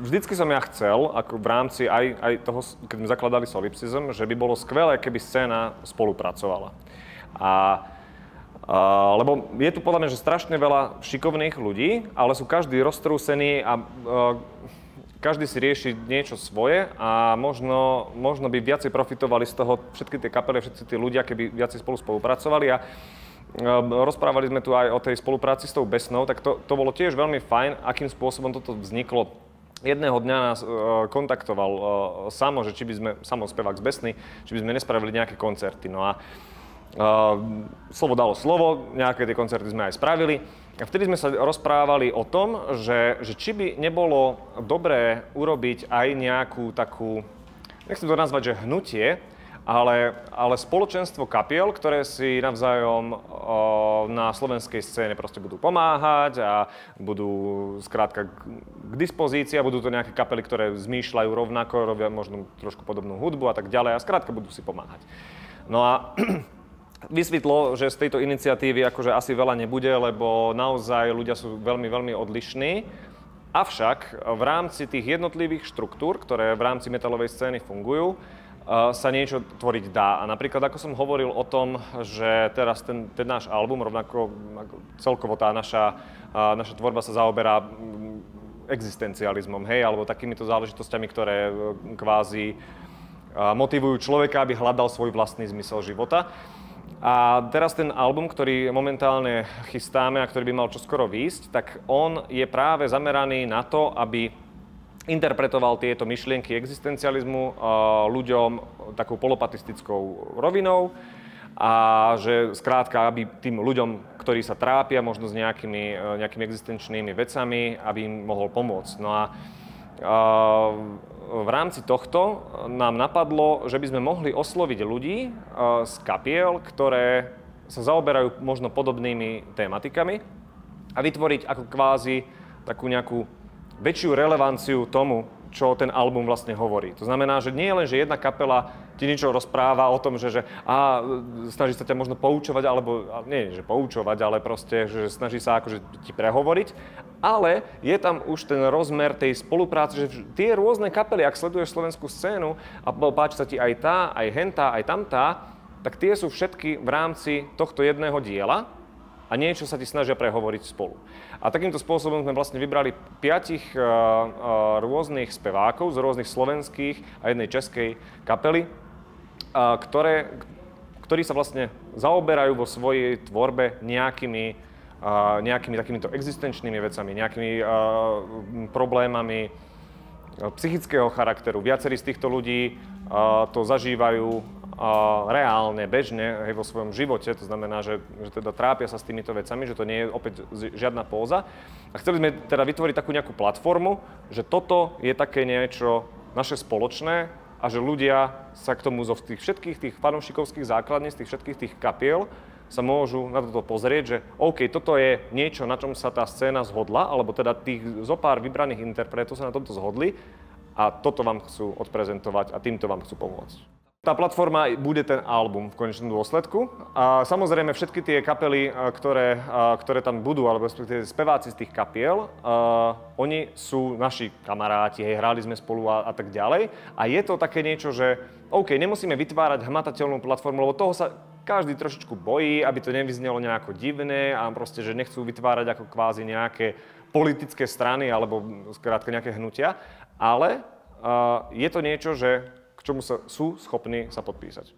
vždycky som ja chcel, ako v rámci aj toho, keď sme zakladali Solipsism, že by bolo skvelé, keby scéna spolupracovala. Lebo je tu podľa mňa, že strašne veľa šikovných ľudí, ale sú každý roztrúsený a každý si rieši niečo svoje a možno by viacej profitovali z toho všetky tie kapely, všetci tí ľudia, keby viacej spolupracovali. A rozprávali sme tu aj o tej spolupráci s tou Besnou, tak to bolo tiež veľmi fajn, akým spôsobom toto vzniklo. Jedného dňa nás kontaktoval Samo, že či by sme, Samo spevák z Besny, či by sme nespravili nejaké koncerty. No a slovo dalo slovo, nejaké tie koncerty sme aj spravili. A vtedy sme sa rozprávali o tom, že či by nebolo dobré urobiť aj nejakú takú, nechcem to nazvať, že hnutie, ale spoločenstvo kapiel, ktoré si navzájom na slovenskej scéne proste budú pomáhať a budú skrátka k dispozícii a budú to nejaké kapely, ktoré zmýšľajú rovnako, robia možno trošku podobnú hudbu a tak ďalej a skrátka budú si pomáhať. No a vysvetlo, že z tejto iniciatívy akože asi veľa nebude, lebo naozaj ľudia sú veľmi, veľmi odlišní. Avšak v rámci tých jednotlivých štruktúr, ktoré v rámci metalovej scény fungujú, sa niečo tvoriť dá. A napríklad, ako som hovoril o tom, že teraz ten náš album, rovnako celkovo tá naša tvorba sa zaoberá existencializmom, hej, alebo takýmito záležitosťami, ktoré kvázi motivujú človeka, aby hľadal svoj vlastný zmysel života. A teraz ten album, ktorý momentálne chystáme a ktorý by mal čoskoro výjsť, tak on je práve zameraný na to, aby interpretoval tieto myšlienky existencializmu ľuďom takou polopatistickou rovinou a že skrátka, aby tým ľuďom, ktorí sa trápia možno s nejakými existenčnými vecami, aby im mohol pomôcť. No a v rámci tohto nám napadlo, že by sme mohli osloviť ľudí z kapiel, ktoré sa zaoberajú možno podobnými tematikami a vytvoriť ako kvázi takú nejakú väčšiu relevanciu tomu, čo ten album vlastne hovorí. To znamená, že nie je len, že jedna kapela ti niečo rozpráva o tom, že snaží sa ťa možno poučovať, alebo nie, že poučovať, ale proste, že snaží sa akože ti prehovoriť, ale je tam už ten rozmer tej spolupráce, že tie rôzne kapely, ak sleduješ slovenskú scénu a páči sa ti aj tá, aj hentá, aj tamtá, tak tie sú všetky v rámci tohto jedného diela a niečo sa ti snažia prehovoriť spolu. A takýmto spôsobom sme vlastne vybrali 5 rôznych spevákov z rôznych slovenských a jednej českej kapely, ktorí sa vlastne zaoberajú vo svojej tvorbe nejakými takýmito existenčnými vecami, nejakými problémami psychického charakteru. Viacerí z týchto ľudí to zažívajú reálne, bežne, hej, vo svojom živote, to znamená, že teda trápia sa s týmito vecami, že to nie je opäť žiadna póza. A chceli sme teda vytvoriť takú nejakú platformu, že toto je také niečo naše spoločné a že ľudia sa k tomu zo všetkých tých fanúšikovských základní, z tých všetkých tých kapiel sa môžu na toto pozrieť, že OK, toto je niečo, na čom sa tá scéna zhodla, alebo teda tých zopár vybraných interpretov sa na tomto zhodli a toto vám chcú odprezentovať a týmto vám chcú pomôcť. Tá platforma bude ten album v konečnom dôsledku. A samozrejme všetky tie kapely, ktoré tam budú, alebo respektíve speváci z tých kapiel, oni sú naši kamaráti, hej, hrali sme spolu a tak ďalej. A je to také niečo, že OK, nemusíme vytvárať hmatateľnú platformu, lebo toho sa každý trošičku bojí, aby to nevyznelo nejako divné a proste, že nechcú vytvárať ako kvázi nejaké politické strany alebo skrátka nejaké hnutia. Ale je to niečo, že k čomu sú schopní sa podpísať.